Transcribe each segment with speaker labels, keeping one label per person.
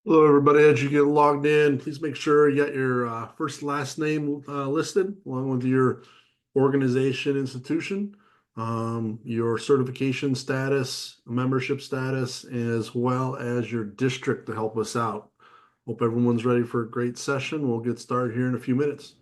Speaker 1: Hello, everybody. As you get logged in, please make sure you got your first and last name listed, along with your organization, institution, your certification status, membership status, as well as your district to help us out. Hope everyone's ready for a great session. We'll get started here in a few minutes.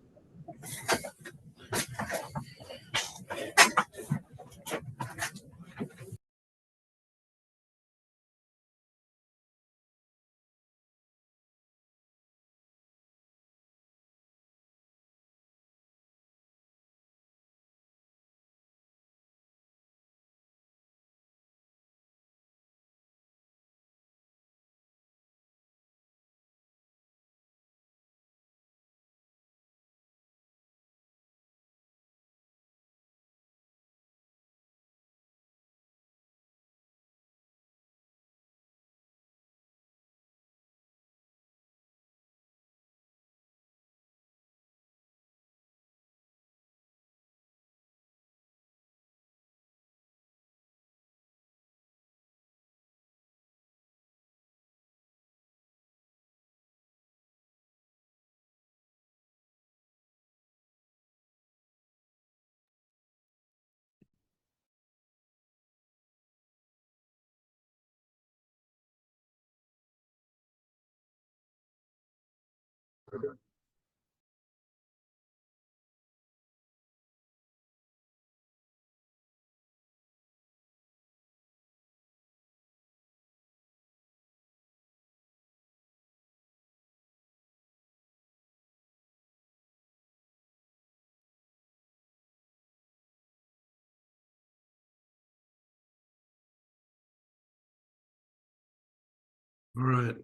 Speaker 1: All right.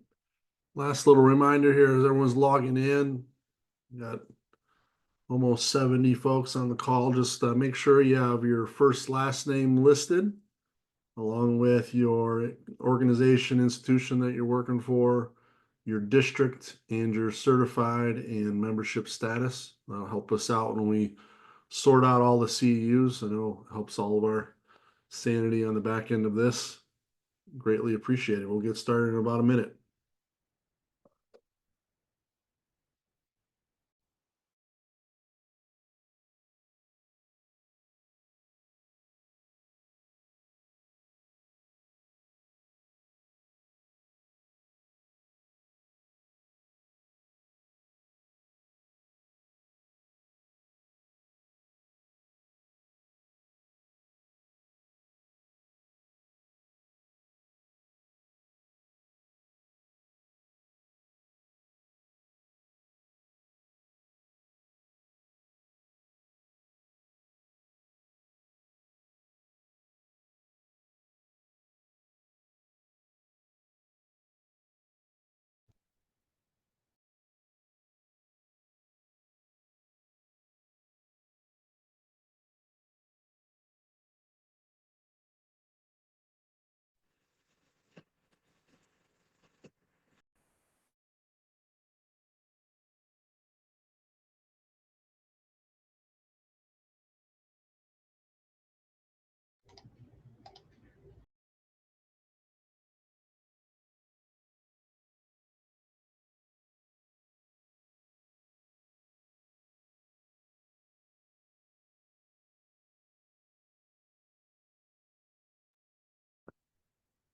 Speaker 1: Last little reminder here as everyone's logging in. We got almost 70 folks on the call. Just make sure you have your first last name listed, along with your organization, institution that you're working for, your district, and your certified and membership status. That'll help us out when we sort out all the CEUs. I know it helps all of our sanity on the back end of this. Greatly appreciate it. We'll get started in about a minute.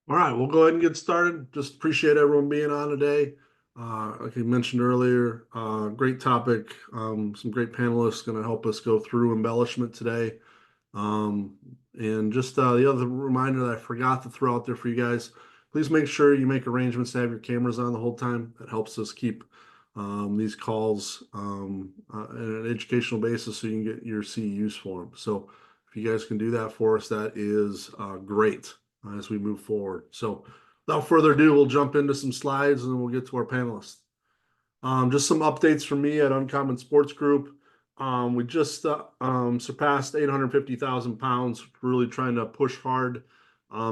Speaker 1: All right, we'll go ahead and get started. Just appreciate everyone being on today. Like I mentioned earlier, great topic. Some great panelists going to help us go through embellishment today. Um, and just the other reminder that I forgot to throw out there for you guys, please make sure you make arrangements to have your cameras on the whole time. That helps us keep these calls on an educational basis so you can get your CEUs for them. So if you guys can do that for us, that is great as we move forward. So without further ado, we'll jump into some slides and then we'll get to our panelists. Just some updates from me at Uncommon Sports Group. We just surpassed 850,000 pounds, really trying to push hard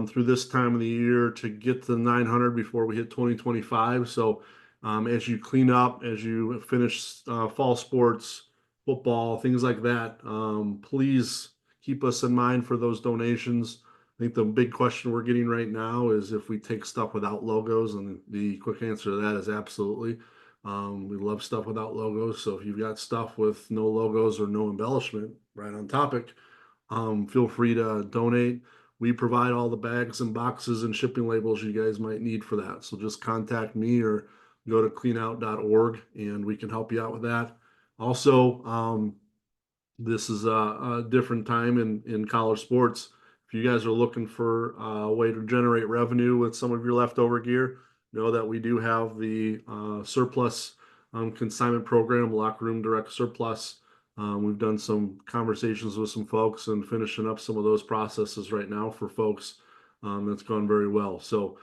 Speaker 1: through this time of the year to get to 900 before we hit 2025. So as you clean up, as you finish fall sports, football, things like that, please keep us in mind for those donations. I think the big question we're getting right now is if we take stuff without logos, and the quick answer to that is absolutely. We love stuff without logos. So if you've got stuff with no logos or no embellishment, right on topic, feel free to donate. We provide all the bags and boxes and shipping labels you guys might need for that. So just contact me or go to cleanout.org and we can help you out with that. Also, this is a different time in college sports. If you guys are looking for a way to generate revenue with some of your leftover gear, know that we do have the surplus consignment program, locker room direct surplus. We've done some conversations with some folks and finishing up some of those processes right now for folks. That's gone very well. So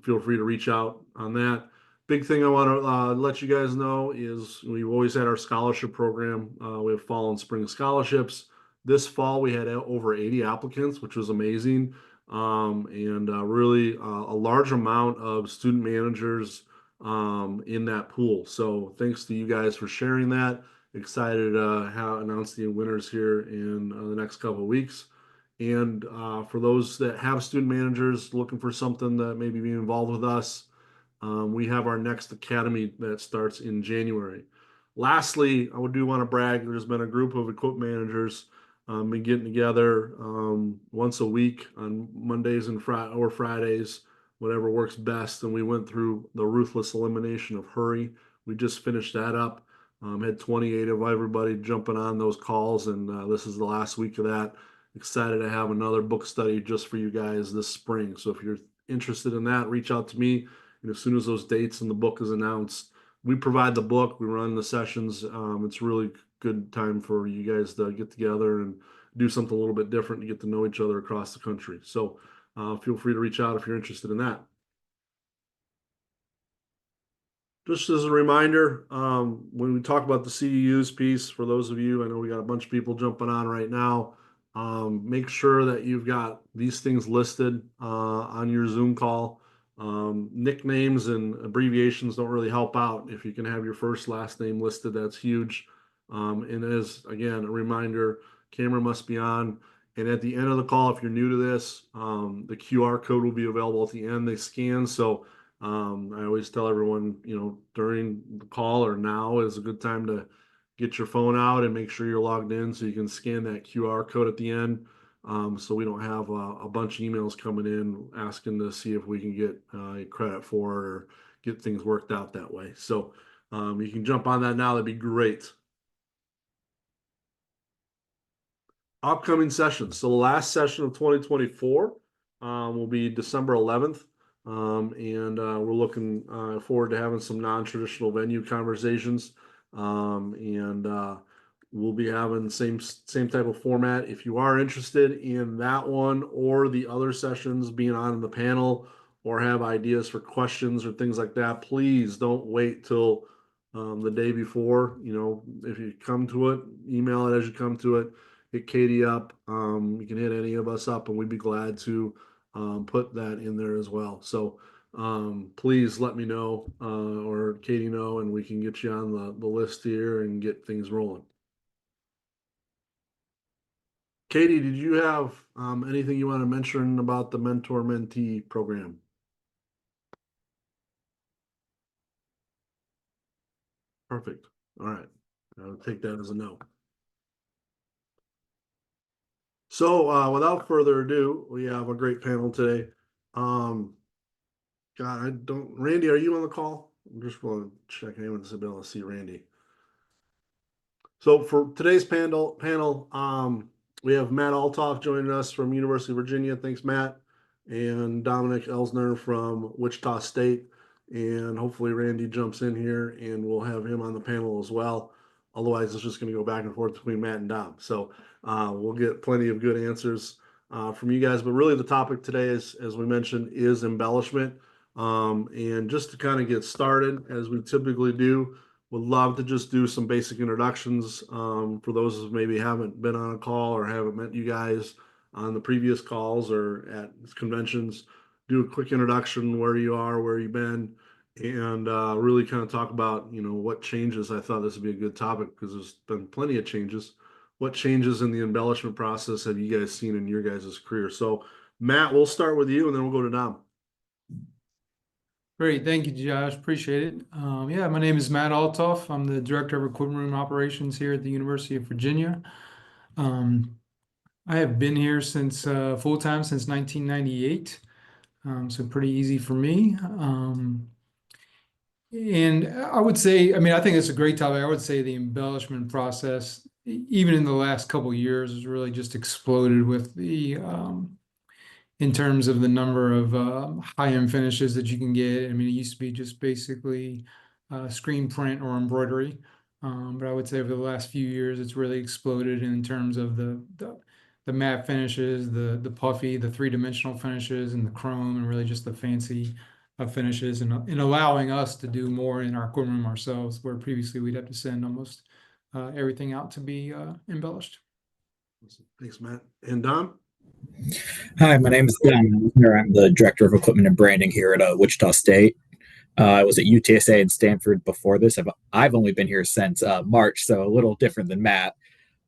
Speaker 1: feel free to reach out on that. Big thing I want to let you guys know is we've always had our scholarship program. We have fall and spring scholarships. This fall we had over 80 applicants, which was amazing, and really a large amount of student managers in that pool. So thanks to you guys for sharing that. Excited to announce the winners here in the next couple of weeks. And for those that have student managers looking for something that maybe be involved with us, we have our next academy that starts in January. Lastly, I do want to brag. There's been a group of equipment managers been getting together once a week on Mondays and or Fridays, whatever works best. And we went through the ruthless elimination of hurry. We just finished that up. Had 28 of everybody jumping on those calls, and this is the last week of that. Excited to have another book study just for you guys this spring. So if you're interested in that, reach out to me. And as soon as those dates in the book is announced, we provide the book, we run the sessions. It's really good time for you guys to get together and do something a little bit different to get to know each other across the country. So feel free to reach out if you're interested in that. Just as a reminder, when we talk about the CEUs piece, for those of you, I know we got a bunch of people jumping on right now. Make sure that you've got these things listed on your Zoom call. Nicknames and abbreviations don't really help out. If you can have your first, last name listed, that's huge. And as again, a reminder, camera must be on. And at the end of the call, if you're new to this, the QR code will be available at the end. They scan. So I always tell everyone, during the call or now is a good time to get your phone out and make sure you're logged in so you can scan that QR code at the end. So we don't have a bunch of emails coming in asking to see if we can get credit for it or get things worked out that way. So you can jump on that now. That'd be great. Upcoming sessions. So the last session of 2024 will be December 11th. And we're looking forward to having some non-traditional venue conversations. And we'll be having same type of format. If you are interested in that one or the other sessions being on the panel or have ideas for questions or things like that, please don't wait till the day before. If you come to it, email it as you come to it. Hit Katie up. You can hit any of us up, and we'd be glad to put that in there as well. So please let me know or Katie know, and we can get you on the list here and get things rolling. Katie, did you have anything you want to mention about the mentor mentee program? Perfect. All right. I'll take that as a no. So without further ado, we have a great panel today. God, I don't. Randy, are you on the call? I just want to check in with Isabella to see Randy. So for today's panel, we have Matt Altoff joining us from University of Virginia. Thanks, Matt, and Dominic Elsner from Wichita State. And hopefully Randy jumps in here, and we'll have him on the panel as well. Otherwise, it's just going to go back and forth between Matt and Dom. So we'll get plenty of good answers from you guys. But really, the topic today is, as we mentioned, is embellishment. And just to kind of get started, as we typically do, would love to just do some basic introductions for those who maybe haven't been on a call or haven't met you guys on the previous calls or at conventions. Do a quick introduction, where you are, where you've been, and really kind of talk about, what changes. I thought this would be a good topic because there's been plenty of changes. What changes in the embellishment process have you guys seen in your guys' career? So Matt, we'll start with you and then we'll go to Dom.
Speaker 2: Great, thank you, Josh. Appreciate it. Yeah, my name is Matt Altoff. I'm the Director of Equipment Room Operations here at the University of Virginia. Um, I have been here since full-time since 1998, so pretty easy for me. And I would say, I mean, I think it's a great topic. I would say the embellishment process, even in the last couple of years, has really just exploded with the in terms of the number of high-end finishes that you can get. I mean, it used to be just basically screen print or embroidery. But I would say over the last few years, it's really exploded in terms of the matte finishes, the puffy, the three-dimensional finishes, and the chrome, and really just the fancy finishes, and in allowing us to do more in our equipment room ourselves, where previously we'd have to send almost everything out to be embellished.
Speaker 1: Thanks, Matt. And Dom?
Speaker 3: Hi, my name is Dan Miller. I'm the Director of Equipment and Branding here at Wichita State. I was at UTSA and Stanford before this. I've only been here since March, so a little different than Matt.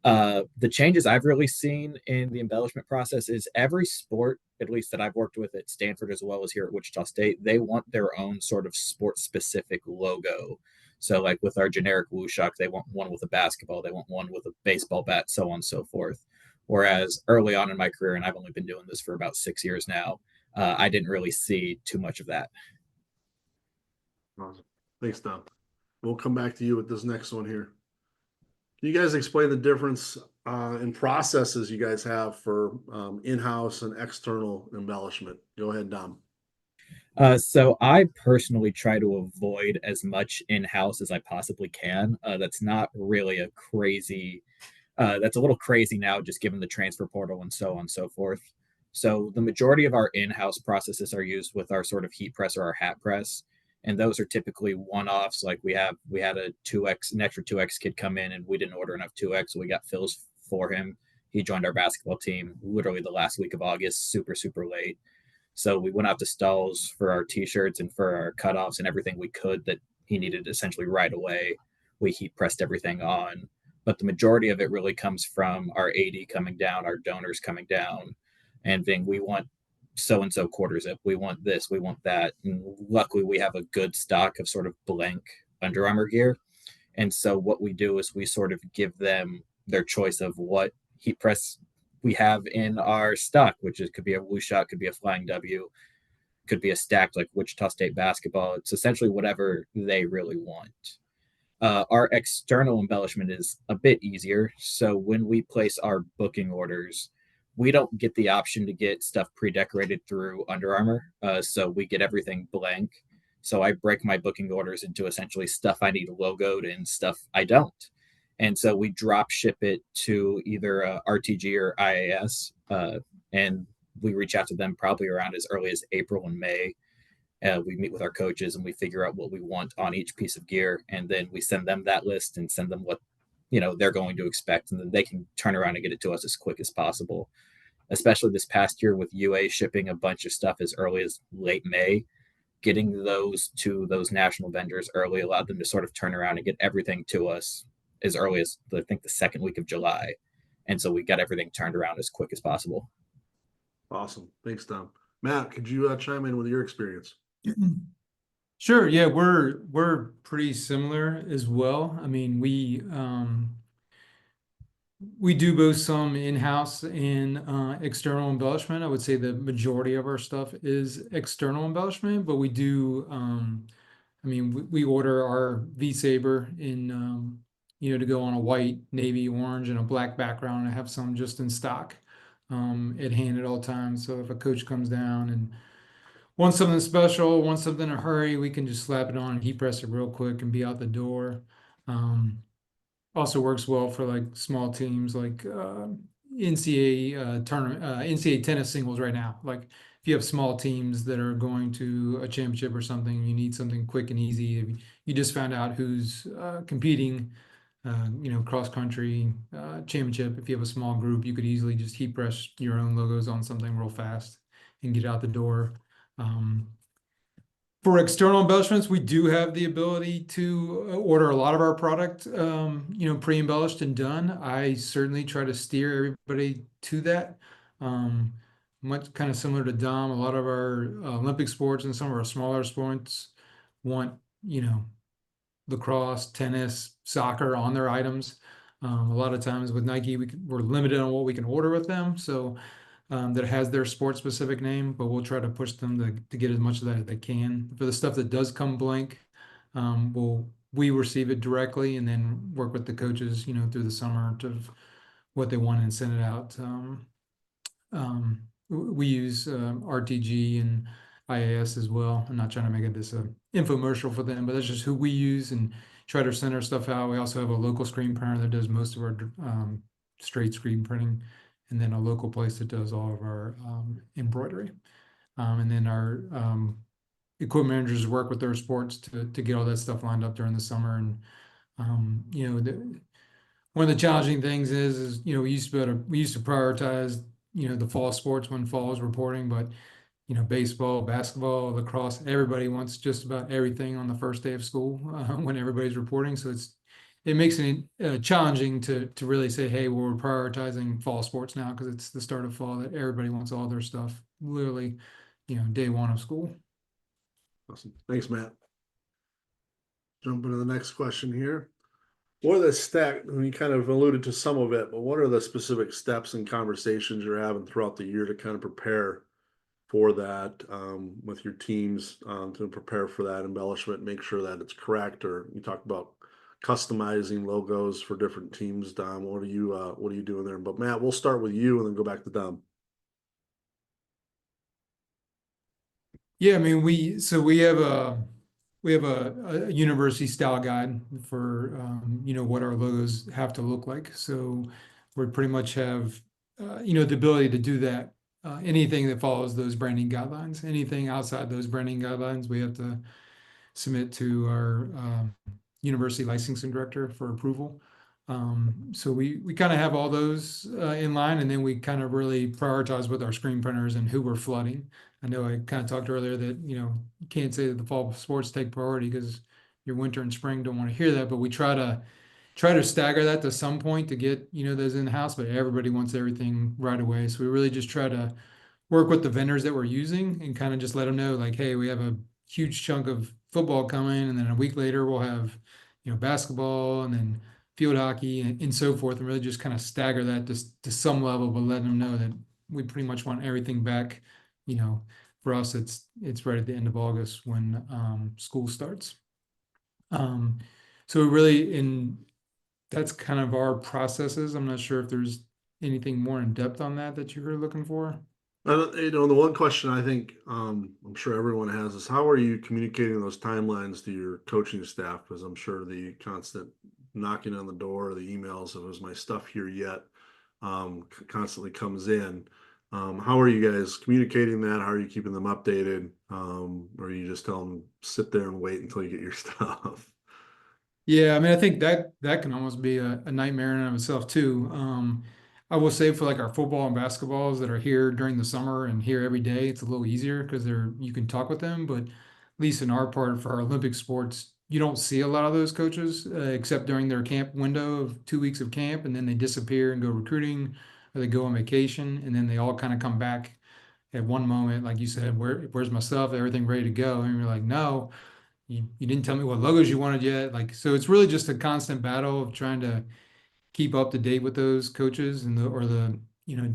Speaker 3: The changes I've really seen in the embellishment process is every sport, at least that I've worked with at Stanford as well as here at Wichita State, they want their own sort of sport specific logo. So, like with our generic Woo Shock, they want one with a basketball, they want one with a baseball bat, so on and so forth. Whereas early on in my career, and I've only been doing this for about 6 years now, I didn't really see too much of that.
Speaker 1: Awesome. Thanks, Dom. We'll come back to you with this next one here. Can you guys explain the difference in processes you guys have for in-house and external embellishment? Go ahead, Dom.
Speaker 3: So I personally try to avoid as much in-house as I possibly can. That's not really a crazy that's a little crazy now, just given the transfer portal and so on and so forth. So the majority of our in-house processes are used with our sort of heat press or our hat press, and those are typically one-offs. Like we had a 2x, an extra 2x kid come in, and we didn't order enough 2x, so we got fills for him. He joined our basketball team literally the last week of August, super late. So we went out to stalls for our t-shirts and for our cutoffs and everything we could that he needed essentially right away. We heat pressed everything on, but the majority of it really comes from our AD coming down, our donors coming down, and being, we want so and so quarter zip, we want this, we want that. And luckily, we have a good stock of sort of blank Under Armour gear. And so what we do is we sort of give them their choice of what heat press we have in our stock, which is could be a Woo Shot, could be a Flying W, could be a stacked like Wichita State basketball. It's essentially whatever they really want. Our external embellishment is a bit easier. So when we place our booking orders, we don't get the option to get stuff pre-decorated through Under Armour. So we get everything blank. So I break my booking orders into essentially stuff I need logoed and stuff I don't. And so we drop ship it to either RTG or IAS, and we reach out to them probably around as early as April and May. We meet with our coaches and we figure out what we want on each piece of gear, and then we send them that list and send them what they're going to expect, and then they can turn around and get it to us as quick as possible. Especially this past year with UA shipping a bunch of stuff as early as late May, getting those to those national vendors early allowed them to sort of turn around and get everything to us as early as I think the second week of July. And so we got everything turned around as quick as possible.
Speaker 1: Awesome. Thanks, Dom. Matt, could you chime in with your experience?
Speaker 2: Sure. Yeah, we're pretty similar as well. I mean, we do both some in-house and external embellishment. I would say the majority of our stuff is external embellishment, but we do. I mean, we order our V-Saber in to go on a white, navy, orange, and a black background. I have some just in stock at hand at all times. So if a coach comes down and wants something special, wants something in a hurry, we can just slap it on and heat press it real quick and be out the door. Also works well for like small teams like NCAA tournament, NCAA tennis singles right now. Like if you have small teams that are going to a championship or something, you need something quick and easy. If you just found out who's competing, cross country championship. If you have a small group, you could easily just heat press your own logos on something real fast and get out the door. For external embellishments, we do have the ability to order a lot of our product, pre-embellished and done. I certainly try to steer everybody to that. much kind of similar to Dom. A lot of our Olympic sports and some of our smaller sports want, lacrosse, tennis, soccer on their items. A lot of times with Nike, we're limited on what we can order with them. So that has their sport specific name, but we'll try to push them to get as much of that as they can. For the stuff that does come blank, we receive it directly and then work with the coaches, through the summer to what they want and send it out. We use RTG and IAS as well. I'm not trying to make it this a infomercial for them, but that's just who we use and try to send our stuff out. We also have a local screen printer that does most of our straight screen printing, and then a local place that does all of our embroidery. And then our equipment managers work with their sports to get all that stuff lined up during the summer. And one of the challenging things is we used to prioritize the fall sports when fall is reporting, but baseball, basketball, lacrosse, everybody wants just about everything on the first day of school when everybody's reporting. So it makes it challenging to really say, hey, well, we're prioritizing fall sports now because it's the start of fall that everybody wants all their stuff literally, day one of school.
Speaker 1: Awesome. Thanks, Matt. Jump into the next question here. What are the steps, and you kind of alluded to some of it, but what are the specific steps and conversations you're having throughout the year to kind of prepare for that with your teams to prepare for that embellishment, make sure that it's correct? Or you talked about customizing logos for different teams. Dom, what are you doing there? But Matt, we'll start with you and then go back to Dom.
Speaker 2: Yeah, I mean, we have a university style guide for what our logos have to look like. So we pretty much have the ability to do that. Anything that follows those branding guidelines, anything outside those branding guidelines, we have to submit to our university licensing director for approval. So we kind of have all those in line, and then we kind of really prioritize with our screen printers and who we're flooding. I know I kind of talked earlier that you can't say that the fall sports take priority because your winter and spring don't want to hear that, but we try to stagger that to some point to get those in house. But everybody wants everything right away, so we really just try to work with the vendors that we're using and kind of just let them know, like, hey, we have a huge chunk of football coming, and then a week later we'll have basketball and then field hockey and so forth, and really just kind of stagger that to some level, but letting them know that we pretty much want everything back. For us, it's right at the end of August when school starts. So that's kind of our processes. I'm not sure if there's anything more in depth on that you were looking for.
Speaker 1: The one question I think I'm sure everyone has is how are you communicating those timelines to your coaching staff? Because I'm sure the constant knocking on the door, the emails of "is my stuff here yet?" Constantly comes in. How are you guys communicating that? How are you keeping them updated? Or you just tell them sit there and wait until you get your stuff?
Speaker 2: Yeah, I mean, I think that can almost be a nightmare in and of itself too. I will say for like our football and basketballs that are here during the summer and here every day, it's a little easier because you can talk with them. But at least in our part for our Olympic sports, you don't see a lot of those coaches except during their camp window of 2 weeks of camp, and then they disappear and go recruiting, or they go on vacation, and then they all kind of come back at one moment, like you said, where's my stuff? Everything ready to go? And you're like, no, you didn't tell me what logos you wanted yet. Like, so it's really just a constant battle of trying to keep up to date with those coaches and the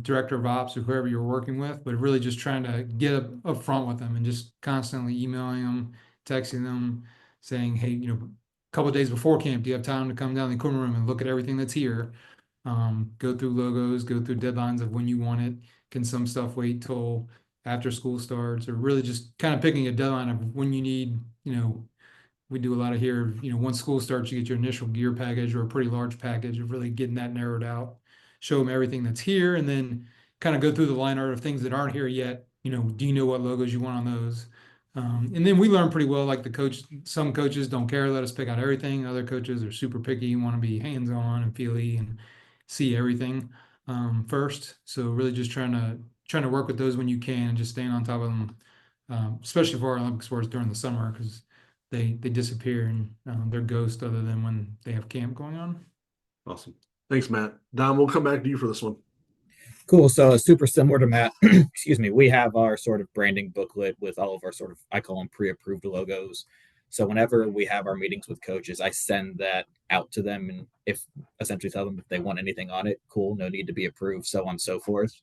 Speaker 2: director of ops or whoever you're working with, but really just trying to get up front with them and just constantly emailing them, texting them, saying, hey, a couple of days before camp, do you have time to come down the equipment room and look at everything that's here? Go through logos, go through deadlines of when you want it. Can some stuff wait till after school starts, or really just kind of picking a deadline of when you need, we do a lot of here, once school starts, you get your initial gear package or a pretty large package of really getting that narrowed out, show them everything that's here, and then kind of go through the line art of things that aren't here yet. Do you know what logos you want on those? And then we learn pretty well, like some coaches don't care, let us pick out everything. Other coaches are super picky, want to be hands-on and feely and see everything first. So really just trying to work with those when you can and just staying on top of them, especially for our Olympic sports during the summer, because they disappear and they're ghosts other than when they have camp going on.
Speaker 1: Awesome. Thanks, Matt. Dom, we'll come back to you for this one.
Speaker 3: Cool. So super similar to Matt, excuse me, we have our sort of branding booklet with all of our sort of, I call them pre-approved logos. So whenever we have our meetings with coaches, I send that out to them, and if essentially tell them if they want anything on it, cool, no need to be approved, so on and so forth.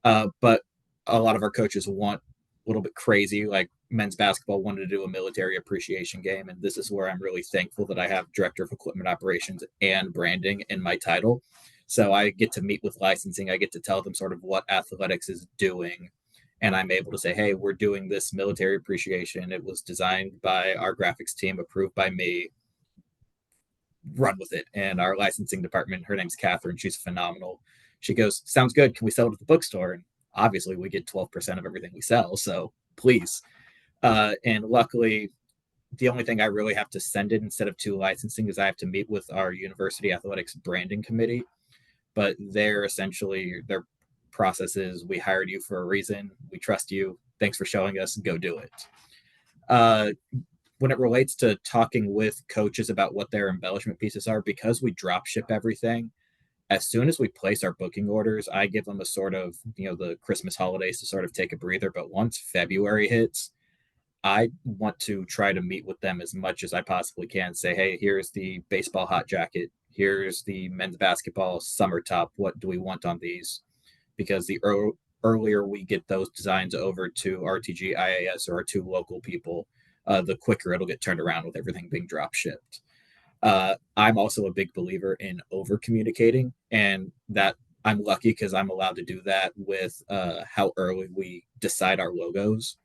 Speaker 3: But a lot of our coaches want a little bit crazy, like men's basketball wanted to do a military appreciation game. And this is where I'm really thankful that I have director of equipment operations and branding in my title. So I get to meet with licensing. I get to tell them sort of what athletics is doing. And I'm able to say, hey, we're doing this military appreciation. It was designed by our graphics team, approved by me. Run with it. And our licensing department, her name's Catherine. She's phenomenal. She goes, sounds good. Can we sell it at the bookstore? And obviously, we get 12% of everything we sell. So please. And luckily, the only thing I really have to send it instead of to licensing is I have to meet with our university athletics branding committee. But they're essentially, their process is we hired you for a reason. We trust you. Thanks for showing us. Go do it. When it relates to talking with coaches about what their embellishment pieces are, because we drop ship everything, as soon as we place our booking orders, I give them a sort of, the Christmas holidays to sort of take a breather. But once February hits, I want to try to meet with them as much as I possibly can. Say, hey, here's the baseball hot jacket. Here's the men's basketball summer top. What do we want on these? Because the earlier we get those designs over to RTG, IAS, or our two local people, the quicker it'll get turned around with everything being drop shipped. I'm also a big believer in over communicating, and that I'm lucky because I'm allowed to do that with how early we decide our logos.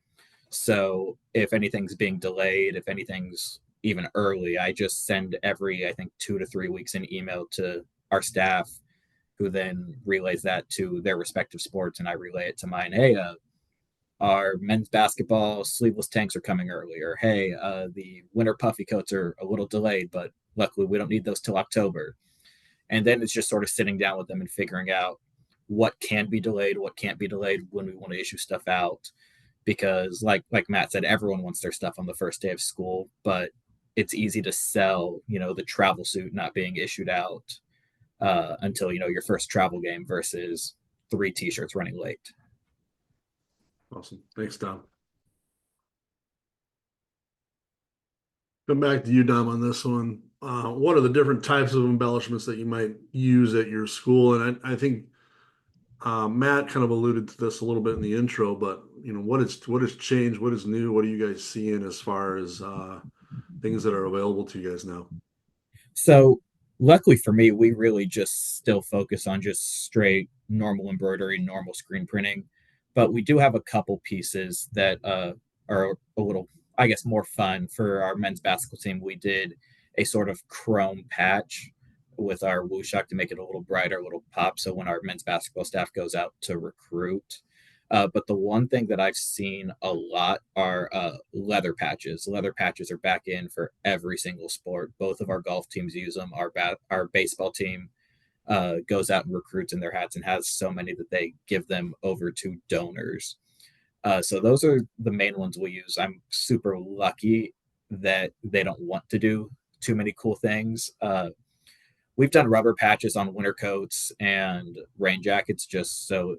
Speaker 3: So if anything's being delayed, if anything's even early, I just send every, I think, 2 to 3 weeks an email to our staff, who then relays that to their respective sports, and I relay it to mine. Hey, our men's basketball sleeveless tanks are coming earlier. Hey, the winter puffy coats are a little delayed, but luckily we don't need those till October. And then it's just sort of sitting down with them and figuring out what can be delayed, what can't be delayed when we want to issue stuff out. Because like Matt said, everyone wants their stuff on the first day of school, but it's easy to sell, the travel suit not being issued out until, your first travel game versus 3 t-shirts running late.
Speaker 1: Awesome. Thanks, Dom. Come back to you, Dom, on this one. What are the different types of embellishments that you might use at your school? And I think Matt kind of alluded to this a little bit in the intro, but what has changed? What is new? What are you guys seeing as far as things that are available to you guys now?
Speaker 3: So luckily for me, we really just still focus on just straight normal embroidery, normal screen printing. But we do have a couple pieces that are a little, I guess, more fun. For our men's basketball team, we did a sort of chrome patch with our woo shock to make it a little brighter, a little pop. So when our men's basketball staff goes out to recruit, but the one thing that I've seen a lot are leather patches. Leather patches are back in for every single sport. Both of our golf teams use them. Our baseball team goes out and recruits in their hats and has so many that they give them over to donors. So those are the main ones we use. I'm super lucky that they don't want to do too many cool things. We've done rubber patches on winter coats and rain jackets just so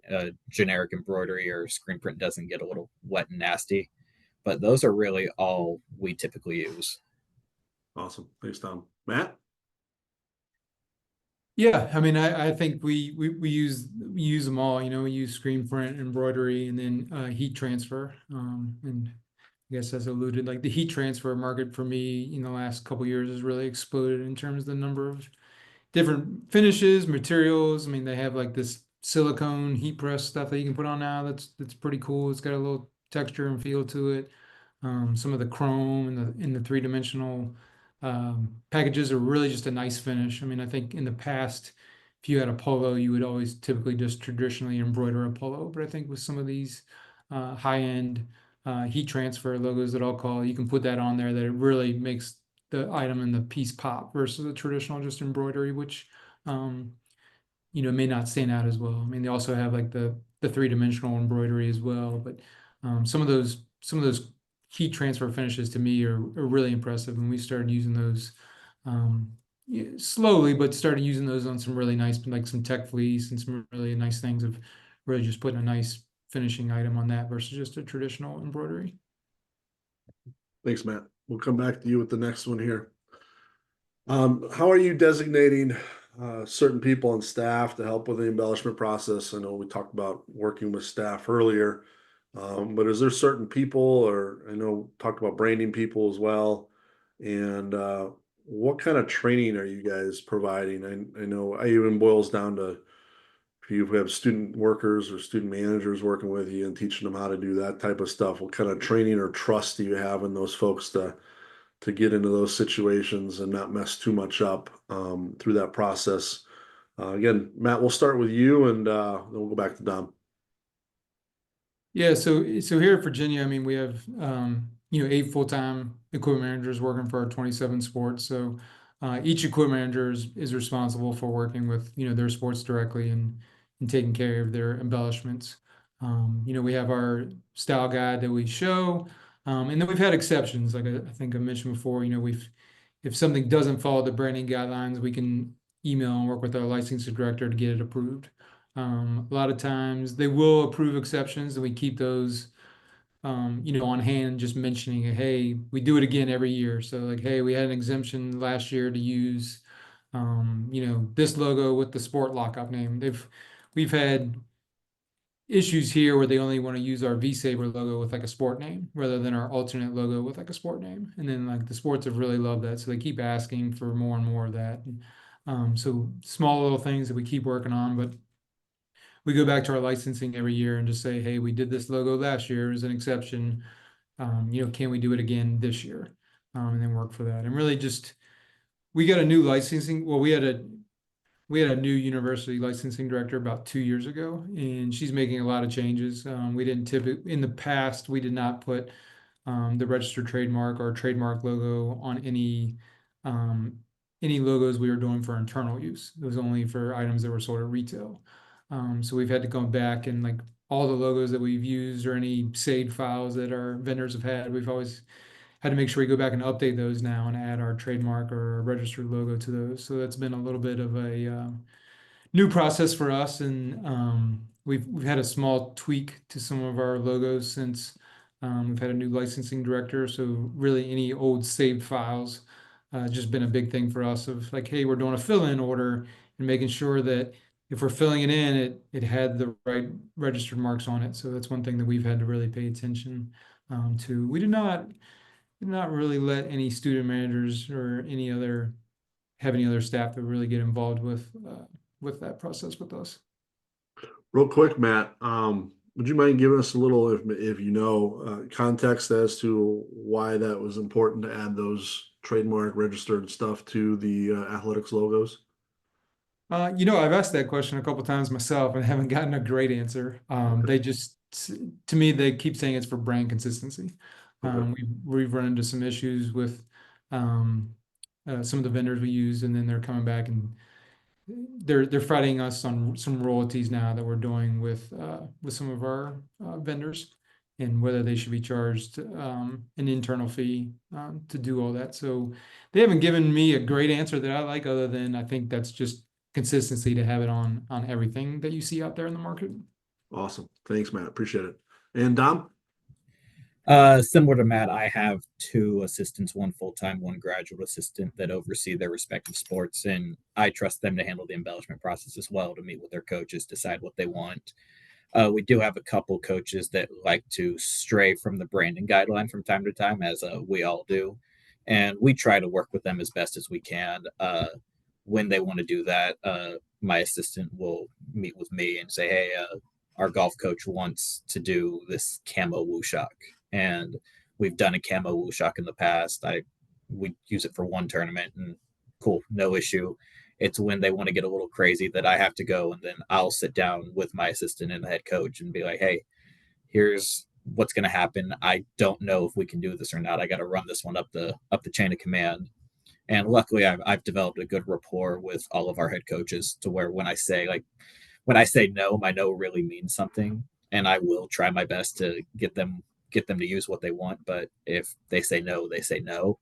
Speaker 3: generic embroidery or screen print doesn't get a little wet and nasty. But those are really all we typically use.
Speaker 1: Awesome. Thanks, Tom. Matt?
Speaker 2: Yeah, I mean, I think we use them all. We use screen print, embroidery, and then heat transfer. And I guess as alluded, like the heat transfer market for me in the last couple years has really exploded in terms of the number of different finishes, materials. I mean, they have like this silicone heat press stuff that you can put on now. That's pretty cool. It's got a little texture and feel to it. Some of the chrome and the 3-dimensional packages are really just a nice finish. I mean, I think in the past, if you had a polo, you would always typically just traditionally embroider a polo. But I think with some of these high-end heat transfer logos that I'll call, you can put that on there that it really makes the item and the piece pop versus a traditional just embroidery, which may not stand out as well. I mean, they also have like the 3-dimensional embroidery as well, but some of those heat transfer finishes to me are really impressive, and we started using those slowly, but started using those on some really nice, like some tech fleece and some really nice things of really just putting a nice finishing item on that versus just a traditional embroidery.
Speaker 1: Thanks, Matt. We'll come back to you with the next one here. How are you designating certain people on staff to help with the embellishment process? I know we talked about working with staff earlier, but is there certain people, or I know talked about branding people as well, and what kind of training are you guys providing? I know it even boils down to if you have student workers or student managers working with you and teaching them how to do that type of stuff. What kind of training or trust do you have in those folks to get into those situations and not mess too much up through that process? Again, Matt, we'll start with you and then we'll go back to Dom.
Speaker 2: Yeah, so here at Virginia, I mean, we have 8 full-time equipment managers working for our 27 sports. So each equipment manager is responsible for working with their sports directly and taking care of their embellishments. We have our style guide that we show, and then we've had exceptions. Like I think I mentioned before, we've if something doesn't follow the branding guidelines, we can email and work with our licensing director to get it approved. A lot of times they will approve exceptions and we keep those, on hand, just mentioning, hey, we do it again every year. So like, hey, we had an exemption last year to use, this logo with the sport lockup name. We've had issues here where they only want to use our V-Saber logo with like a sport name rather than our alternate logo with like a sport name. And then like the sports have really loved that. So they keep asking for more and more of that. So small little things that we keep working on, but we go back to our licensing every year and just say, hey, we did this logo last year as an exception. Can we do it again this year? And then work for that. And really just we got a new licensing. Well, we had a new university licensing director about 2 years ago, and she's making a lot of changes. We didn't typically in the past we did not put the registered trademark or trademark logo on any logos we were doing for internal use. It was only for items that were sold at retail. So we've had to go back and like all the logos that we've used or any saved files that our vendors have had, we've always had to make sure we go back and update those now and add our trademark or our registered logo to those. So that's been a little bit of a new process for us, and we've had a small tweak to some of our logos since we've had a new licensing director. So really, any old saved files just been a big thing for us. Of like, hey, we're doing a fill-in order and making sure that if we're filling it in, it had the right registered marks on it. So that's one thing that we've had to really pay attention to. We did not really let any student managers or any other staff that really get involved with that process with us.
Speaker 1: Real quick, Matt, would you mind giving us a little, if you know, context as to why that was important to add those trademark registered stuff to the athletics logos?
Speaker 2: I've asked that question a couple times myself and haven't gotten a great answer.
Speaker 1: Okay.
Speaker 2: They just, to me, they keep saying it's for brand consistency.
Speaker 1: Okay.
Speaker 2: We've run into some issues with some of the vendors we use, and then they're coming back and they're fighting us on some royalties now that we're doing with some of our vendors, and whether they should be charged an internal fee to do all that. So they haven't given me a great answer that I like, other than I think that's just consistency to have it on everything that you see out there in the market.
Speaker 1: Awesome. Thanks, Matt. Appreciate it. And Dom?
Speaker 3: Similar to Matt, I have two assistants, one full time, one graduate assistant that oversee their respective sports, and I trust them to handle the embellishment process as well to meet with their coaches, decide what they want. We do have a couple coaches that like to stray from the branding guideline from time to time, as we all do, and we try to work with them as best as we can. When they want to do that, my assistant will meet with me and say, "Hey, our golf coach wants to do this camo wooshock," and we've done a camo wooshock in the past. We use it for one tournament, and cool, no issue. It's when they want to get a little crazy that I have to go, and then I'll sit down with my assistant and the head coach and be like, "Hey, here's what's going to happen. I don't know if we can do this or not. I got to run this one up the chain of command." And luckily, I've developed a good rapport with all of our head coaches to where when I say no, my no really means something, and I will try my best to get them to use what they want. But if they say no, they say no.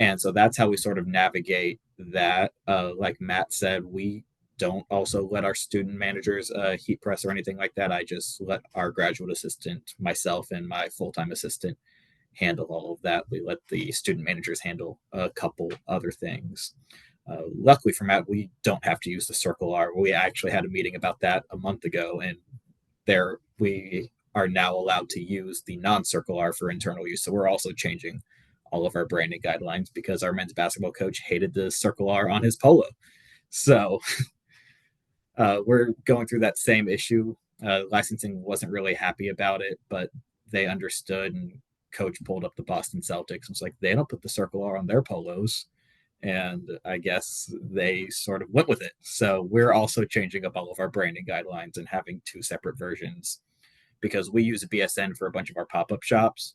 Speaker 3: And so that's how we sort of navigate that. Like Matt said, we don't also let our student managers heat press or anything like that. I just let our graduate assistant, myself, and my full time assistant handle all of that. We let the student managers handle a couple other things. Luckily for Matt, we don't have to use the Circle R. We actually had a meeting about that a month ago, and there we are now allowed to use the non-Circle R for internal use. So we're also changing all of our branding guidelines because our men's basketball coach hated the Circle R on his polo. So we're going through that same issue. Licensing wasn't really happy about it, but they understood, and coach pulled up the Boston Celtics and was like, they don't put the Circle R on their polos. And I guess they sort of went with it. So we're also changing up all of our branding guidelines and having two separate versions because we use a BSN for a bunch of our pop-up shops.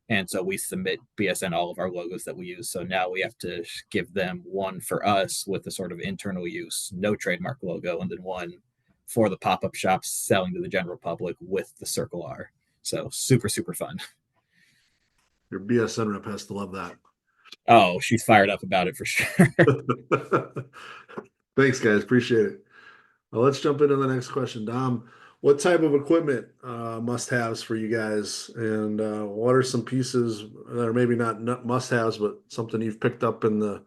Speaker 3: And so we submit BSN all of our logos that we use. So now we have to give them one for us with the sort of internal use, no trademark logo, and then one for the pop-up shops selling to the general public with the Circle R. So super, super fun.
Speaker 1: Your BSN rep has to love that.
Speaker 3: Oh, she's fired up about it for sure.
Speaker 1: Thanks, guys. Appreciate it. Well, let's jump into the next question. Dom, what type of equipment must-haves for you guys, and what are some pieces that are maybe not must-haves, but something you've picked up in the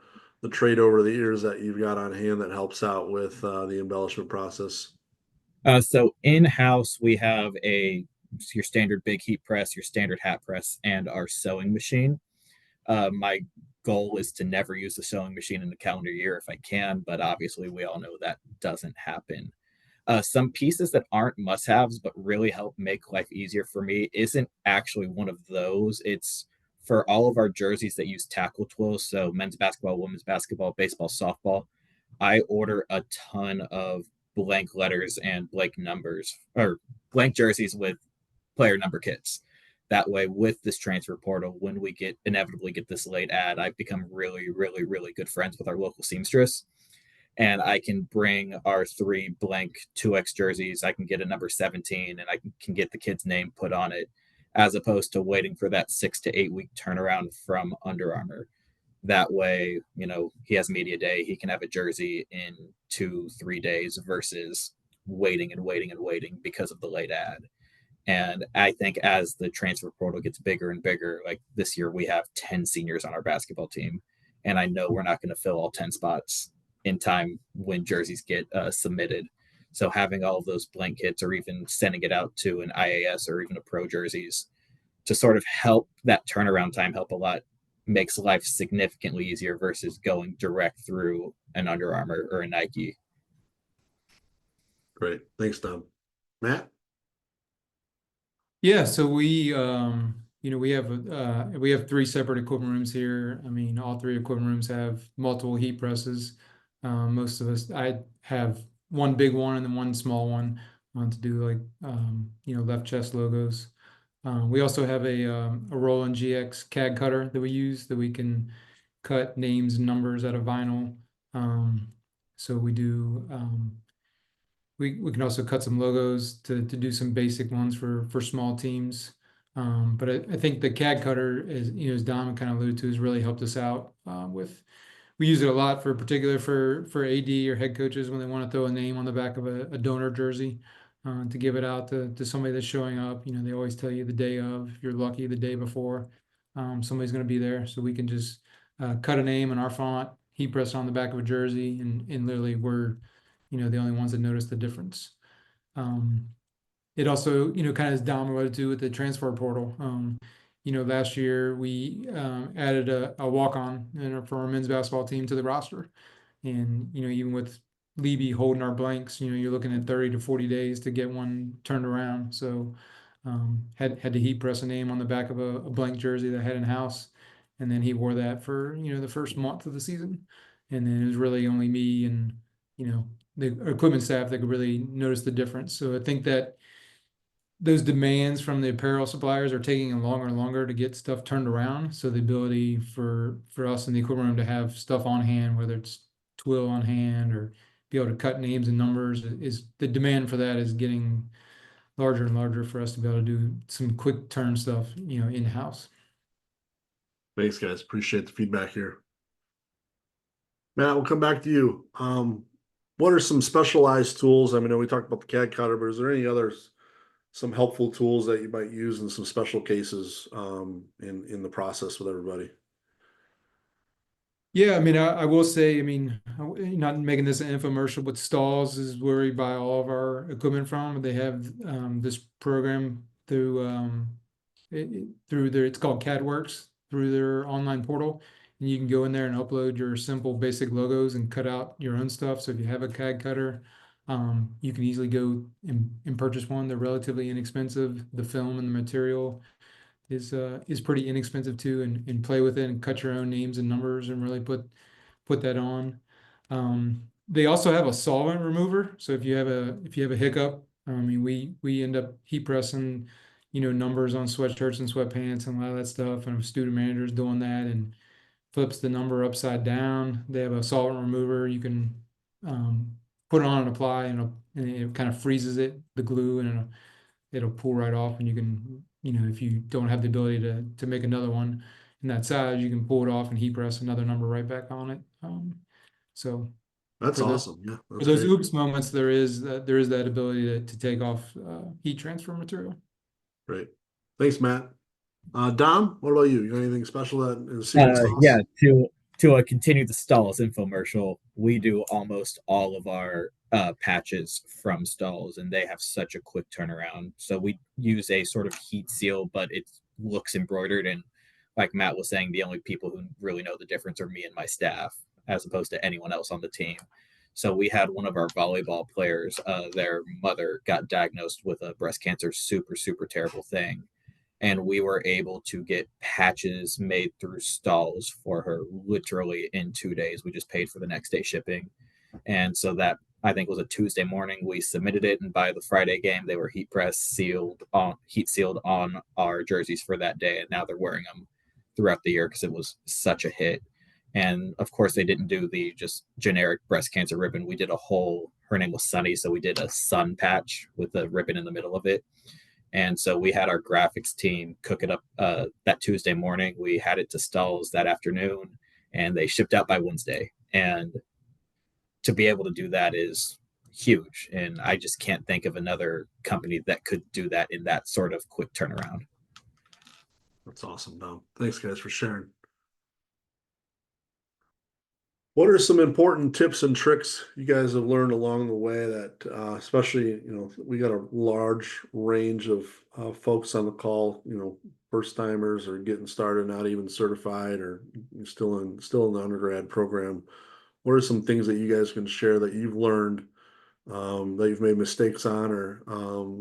Speaker 1: trade over the years that you've got on hand that helps out with the embellishment process?
Speaker 3: So in-house, we have your standard big heat press, your standard hat press, and our sewing machine. My goal is to never use the sewing machine in the calendar year if I can, but obviously we all know that doesn't happen. Some pieces that aren't must-haves but really help make life easier for me isn't actually one of those. It's for all of our jerseys that use tackle tools, so men's basketball, women's basketball, baseball, softball. I order a ton of blank letters and blank numbers or blank jerseys with player number kits. That way, with this transfer portal, when we inevitably get this late ad, I've become really, really, really good friends with our local seamstress, and I can bring our 3 blank 2X jerseys. I can get a number 17, and I can get the kid's name put on it, as opposed to waiting for that 6 to 8 week turnaround from Under Armour. That way, he has media day, he can have a jersey in 2-3 days versus waiting and waiting and waiting because of the late ad. And I think as the transfer portal gets bigger and bigger, like this year we have 10 seniors on our basketball team, and I know we're not going to fill all 10 spots in time when jerseys get submitted. So having all of those blank kits, or even sending it out to an IAS or even a pro jerseys to sort of help that turnaround time help a lot, makes life significantly easier versus going direct through an Under Armour or a Nike.
Speaker 1: Great. Thanks, Dom. Matt?
Speaker 2: Yeah, so we have 3 separate equipment rooms here. I mean, all 3 equipment rooms have multiple heat presses. Most of us, I have one big one and then one small one to do like left chest logos. We also have a Roland GX CAD cutter that we use that we can cut names and numbers out of vinyl. So we do. We can also cut some logos to do some basic ones for small teams. But I think the CAD cutter is, as Dom kind of alluded to, has really helped us out with. We use it a lot particular for AD or head coaches when they want to throw a name on the back of a donor jersey to give it out to somebody that's showing up. They always tell you the day of, if you're lucky, the day before, somebody's going to be there. So we can just cut a name in our font, heat press on the back of a jersey, and literally we're the only ones that notice the difference. It also, kind of as Dom alluded to with the transfer portal. Last year we added a walk-on for our men's basketball team to the roster, and even with Levy holding our blanks, you're looking at 30 to 40 days to get one turned around. So had to heat press a name on the back of a blank jersey that I had in house, and then he wore that for the first month of the season, and then it was really only me and the equipment staff that could really notice the difference. So I think that those demands from the apparel suppliers are taking longer and longer to get stuff turned around. So the ability for us in the equipment room to have stuff on hand, whether it's twill on hand or be able to cut names and numbers, is the demand for that is getting larger and larger for us to be able to do some quick turn stuff, in house.
Speaker 1: Thanks, guys. Appreciate the feedback here. Matt, we'll come back to you. What are some specialized tools? I mean, we talked about the CAD cutter, but is there any others, some helpful tools that you might use in some special cases in the process with everybody?
Speaker 2: Yeah, I mean, I will say, I mean, not making this an infomercial, but Stalls is where we buy all of our equipment from. They have this program through their, it's called CADWorks, through their online portal, and you can go in there and upload your simple basic logos and cut out your own stuff. So if you have a CAD cutter, you can easily go and purchase one. They're relatively inexpensive. The film and the material is pretty inexpensive too, and play with it and cut your own names and numbers and really put that on. They also have a solvent remover. So if you have a hiccup, I mean, we end up heat pressing, numbers on sweatshirts and sweatpants and a lot of that stuff. And a student manager's doing that and flips the number upside down. They have a solvent remover. You can put it on and apply, and it kind of freezes the glue, and it'll pull right off. And you can, if you don't have the ability to make another one in that size, you can pull it off and heat press another number right back on it. So
Speaker 1: That's
Speaker 2: for the
Speaker 1: awesome. Yeah,
Speaker 2: for
Speaker 1: that's
Speaker 2: those
Speaker 1: great.
Speaker 2: oops moments, there is that ability to take off heat transfer material.
Speaker 1: Great. Thanks, Matt. Dom, what about you? You got anything special that in the secret
Speaker 3: Yeah,
Speaker 1: sauce?
Speaker 3: to continue the Stalls infomercial, we do almost all of our patches from Stalls, and they have such a quick turnaround. So we use a sort of heat seal, but it looks embroidered. And like Matt was saying, the only people who really know the difference are me and my staff, as opposed to anyone else on the team. So we had one of our volleyball players, their mother got diagnosed with a breast cancer, super, super terrible thing, and we were able to get patches made through Stalls for her literally in 2 days. We just paid for the next day shipping. And so that, I think, was a Tuesday morning. We submitted it, and by the Friday game, they were heat sealed on our jerseys for that day. And now they're wearing them throughout the year because it was such a hit. And of course, they didn't do the just generic breast cancer ribbon. We did a whole, her name was Sunny, so we did a sun patch with a ribbon in the middle of it. And so we had our graphics team cook it up that Tuesday morning. We had it to Stalls that afternoon, and they shipped out by Wednesday. And to be able to do that is huge. And I just can't think of another company that could do that in that sort of quick turnaround.
Speaker 1: That's awesome, Dom. Thanks, guys, for sharing. What are some important tips and tricks you guys have learned along the way that, especially, we got a large range of folks on the call, first timers or getting started, not even certified or still in the undergrad program. What are some things that you guys can share that you've learned, that you've made mistakes on, or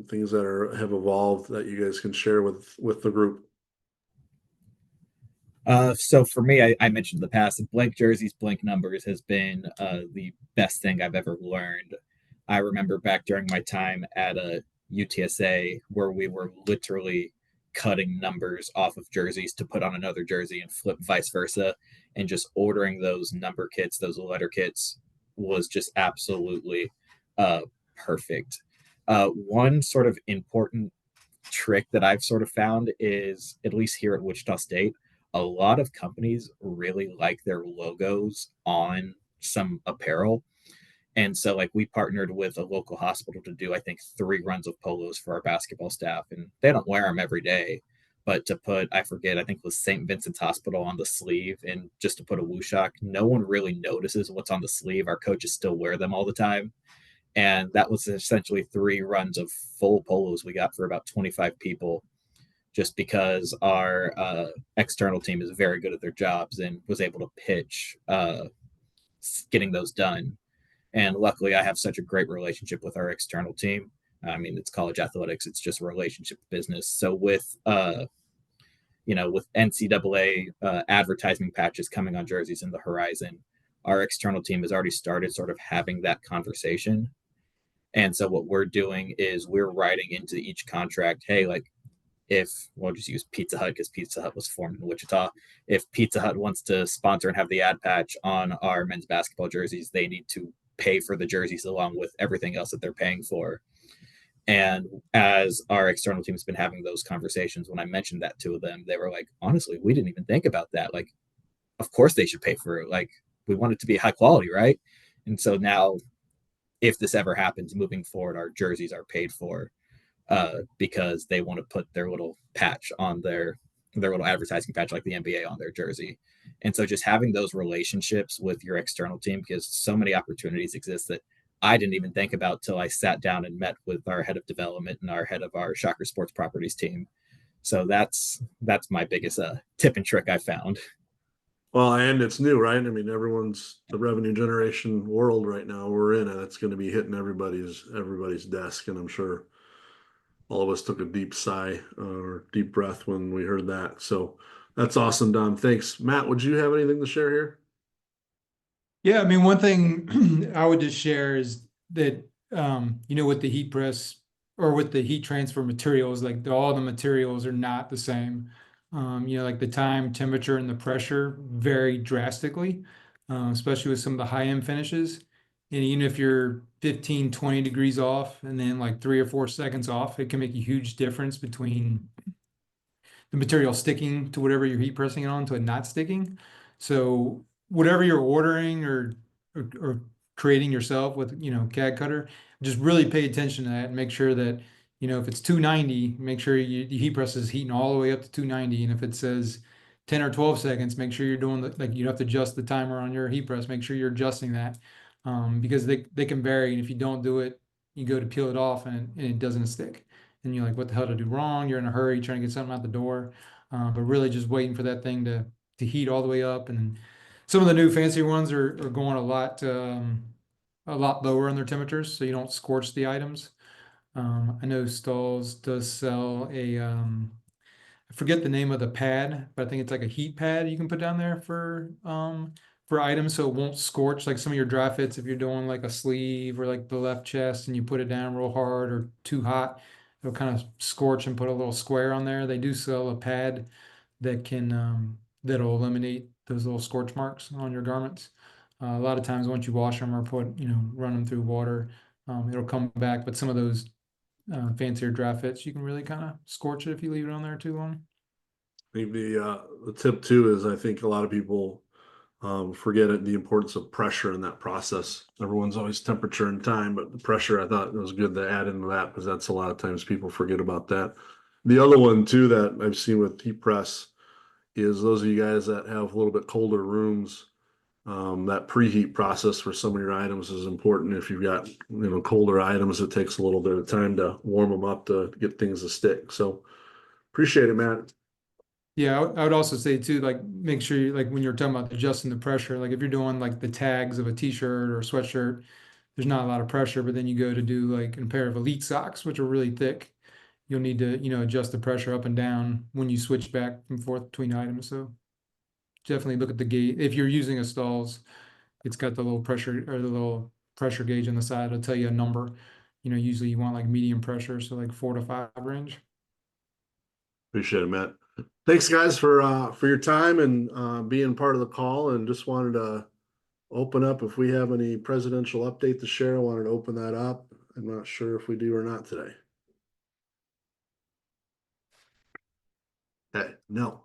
Speaker 1: things that have evolved that you guys can share with the group?
Speaker 3: So for me, I mentioned in the past, blank jerseys, blank numbers has been the best thing I've ever learned. I remember back during my time at a UTSA where we were literally cutting numbers off of jerseys to put on another jersey and flip vice versa, and just ordering those number kits, those letter kits was just absolutely perfect. One sort of important trick that I've sort of found is, at least here at Wichita State, a lot of companies really like their logos on some apparel. And so, like, we partnered with a local hospital to do, I think, 3 runs of polos for our basketball staff. And they don't wear them every day. But to put, I forget, I think it was St. Vincent's Hospital on the sleeve, and just to put a Wushock, no one really notices what's on the sleeve. Our coaches still wear them all the time. And that was essentially 3 runs of full polos we got for about 25 people, just because our external team is very good at their jobs and was able to pitch getting those done. And luckily, I have such a great relationship with our external team. I mean, it's college athletics; it's just a relationship business. So with NCAA advertising patches coming on jerseys in the horizon, our external team has already started sort of having that conversation. And so what we're doing is we're writing into each contract, hey, like, if we'll just use Pizza Hut because Pizza Hut was formed in Wichita. If Pizza Hut wants to sponsor and have the ad patch on our men's basketball jerseys, they need to pay for the jerseys along with everything else that they're paying for. And as our external team's been having those conversations, when I mentioned that to them, they were like, honestly, we didn't even think about that. Like, of course they should pay for it. Like, we want it to be high quality, right? And so now, if this ever happens moving forward, our jerseys are paid for because they want to put their little patch on their little advertising patch like the NBA on their jersey. And so just having those relationships with your external team, because so many opportunities exist that I didn't even think about till I sat down and met with our head of development and our head of our Shocker Sports Properties team. So that's my biggest tip and trick I found.
Speaker 1: Well, and it's new, right? I mean, everyone's the revenue generation world right now we're in, and it's going to be hitting everybody's desk. And I'm sure all of us took a deep sigh or deep breath when we heard that. So that's awesome, Don. Thanks. Matt, would you have anything to share here?
Speaker 2: Yeah, I mean, one thing I would just share is that with the heat press or with the heat transfer materials, like all the materials are not the same. Like the time, temperature, and the pressure vary drastically, especially with some of the high-end finishes. And even if you're 15, 20 degrees off and then like 3 or 4 seconds off, it can make a huge difference between the material sticking to whatever you're heat pressing it on to it not sticking. So whatever you're ordering or creating yourself with CAD cutter, just really pay attention to that and make sure that if it's 290, make sure the heat press is heating all the way up to 290. And if it says 10 or 12 seconds, make sure you're doing like you have to adjust the timer on your heat press. Make sure you're adjusting that because they can vary. And if you don't do it, you go to peel it off and it doesn't stick and you're like, what the hell did I do wrong? You're in a hurry trying to get something out the door, but really just waiting for that thing to heat all the way up. And some of the new fancy ones are going a lot lower in their temperatures, so you don't scorch the items. I know Stalls does sell I forget the name of the pad, but I think it's like a heat pad you can put down there for items so it won't scorch like some of your dry fits if you're doing like a sleeve or like the left chest and you put it down real hard or too hot, it'll kind of scorch and put a little square on there. They do sell a pad that'll eliminate those little scorch marks on your garments. A lot of times once you wash them or run them through water, it'll come back, but some of those fancier dry fits, you can really kind of scorch it if you leave it on there too long.
Speaker 1: I think the tip too is I think a lot of people forget it, the importance of pressure in that process. Everyone's always temperature and time, but the pressure I thought it was good to add into that because that's a lot of times people forget about that. The other one too that I've seen with heat press is those of you guys that have a little bit colder rooms. That preheat process for some of your items is important. If you've got colder items, it takes a little bit of time to warm them up to get things to stick. So appreciate it, Matt.
Speaker 2: Yeah, I would also say too, like make sure you like when you're talking about adjusting the pressure, like if you're doing like the tags of a t-shirt or a sweatshirt, there's not a lot of pressure, but then you go to do like a pair of elite socks, which are really thick, you'll need to, adjust the pressure up and down when you switch back and forth between items. So definitely look at the gauge. If you're using a Stalls, it's got the little pressure or the little pressure gauge on the side. It'll tell you a number. Usually you want like medium pressure, so like 4 to 5 range.
Speaker 1: Appreciate it, Matt. Thanks, guys, for your time and being part of the call. And just wanted to open up if we have any presidential update to share. I wanted to open that up. I'm not sure if we do or not today. Okay, no.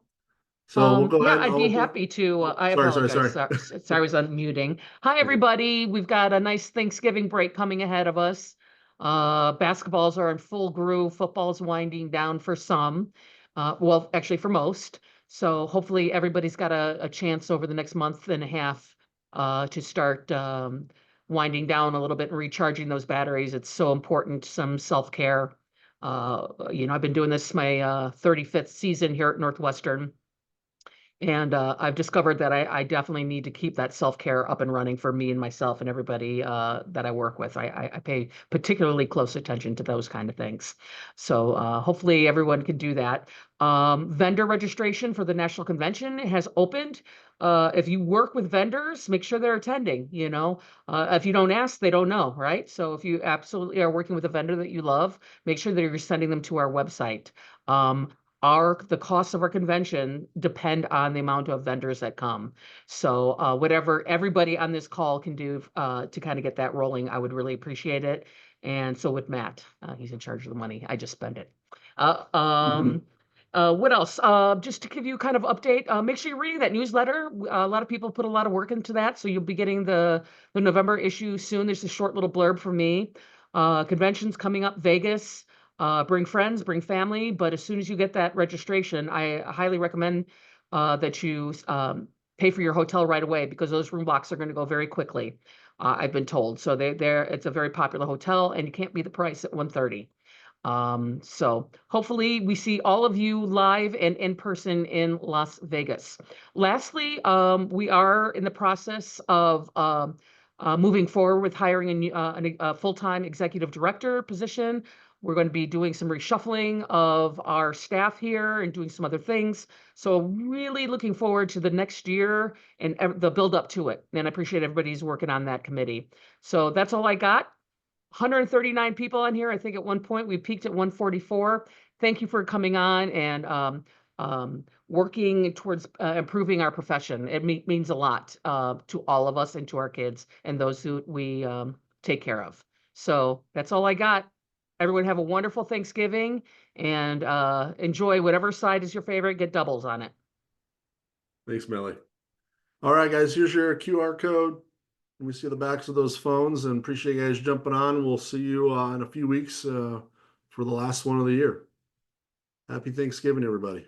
Speaker 1: So we'll go
Speaker 4: Yeah,
Speaker 1: ahead and
Speaker 4: I'd
Speaker 1: I'll
Speaker 4: be
Speaker 1: open.
Speaker 4: happy to.
Speaker 1: Oh,
Speaker 4: I apologize.
Speaker 1: sorry.
Speaker 4: Sorry, I was unmuting. Hi, everybody. We've got a nice Thanksgiving break coming ahead of us. Basketballs are in full groove. Football's winding down for some. Well, actually, for most. So hopefully everybody's got a chance over the next month and a half to start winding down a little bit and recharging those batteries. It's so important. Some self-care. I've been doing this my 35th season here at Northwestern. And I've discovered that I definitely need to keep that self-care up and running for me and myself and everybody that I work with. I pay particularly close attention to those kind of things. So hopefully everyone can do that. Vendor registration for the National Convention has opened. If you work with vendors, make sure they're attending, If you don't ask, they don't know, right? So if you absolutely are working with a vendor that you love, make sure that you're sending them to our website. The costs of our convention depend on the amount of vendors that come. So whatever everybody on this call can do to kind of get that rolling, I would really appreciate it. And so would Matt. He's in charge of the money. I just spend it. What else? Just to give you kind of update, make sure you're reading that newsletter. A lot of people put a lot of work into that, so you'll be getting the November issue soon. There's a short little blurb from me. Conventions coming up, Vegas. Bring friends, bring family, but as soon as you get that registration, I highly recommend that you pay for your hotel right away, because those room blocks are going to go very quickly. I've been told. So it's a very popular hotel, and you can't beat the price at 130. So hopefully we see all of you live and in person in Las Vegas. Lastly, we are in the process of moving forward with hiring a full-time executive director position. We're going to be doing some reshuffling of our staff here and doing some other things. So really looking forward to the next year and the build up to it. And I appreciate everybody's working on that committee. So that's all I got. 139 people on here. I think at one point we peaked at 144. Thank you for coming on and working towards improving our profession. It means a lot to all of us and to our kids and those who we take care of. So that's all I got. Everyone have a wonderful Thanksgiving and enjoy whatever side is your favorite. Get doubles on it.
Speaker 1: Thanks, Melly. All right, guys, here's your QR code. Let me see the backs of those phones, and appreciate you guys jumping on. We'll see you in a few weeks for the last one of the year. Happy Thanksgiving, everybody.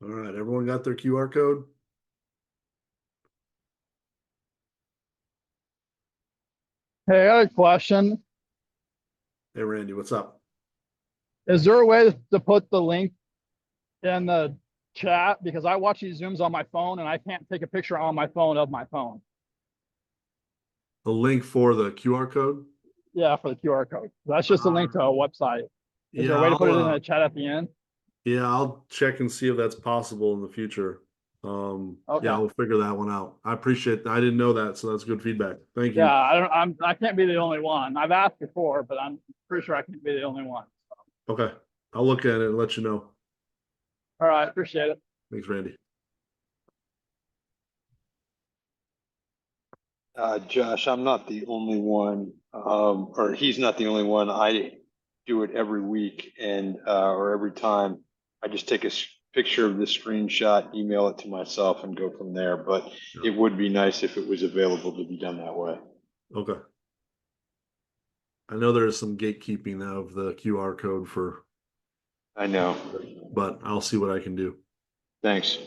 Speaker 1: All right, everyone got their QR code?
Speaker 5: Hey, I got a question.
Speaker 1: Hey, Randy, what's up?
Speaker 5: Is there a way to put the link in the chat? Because I watch these Zooms on my phone and I can't take a picture on my phone of my phone.
Speaker 1: The link for the QR code?
Speaker 5: Yeah, for the QR code. That's just a link to a website. Is there a way to put it in the chat at the end?
Speaker 1: Yeah, I'll check and see if that's possible in the future.
Speaker 5: Okay.
Speaker 1: Yeah, we'll figure that one out. I appreciate that. I didn't know that, so that's good feedback. Thank you.
Speaker 5: Yeah, I can't be the only one. I've asked before, but I'm pretty sure I can't be the only one.
Speaker 1: Okay, I'll look at it and let you know.
Speaker 5: All right, appreciate it.
Speaker 1: Thanks, Randy.
Speaker 6: Josh, I'm not the only one, or he's not the only one. I do it every week and or every time. I just take a picture of the screenshot, email it to myself, and go from there. But it would be nice if it was available to be done that way.
Speaker 1: Okay. I know there's some gatekeeping of the QR code
Speaker 6: I know.
Speaker 1: but I'll see what I can do.
Speaker 6: Thanks.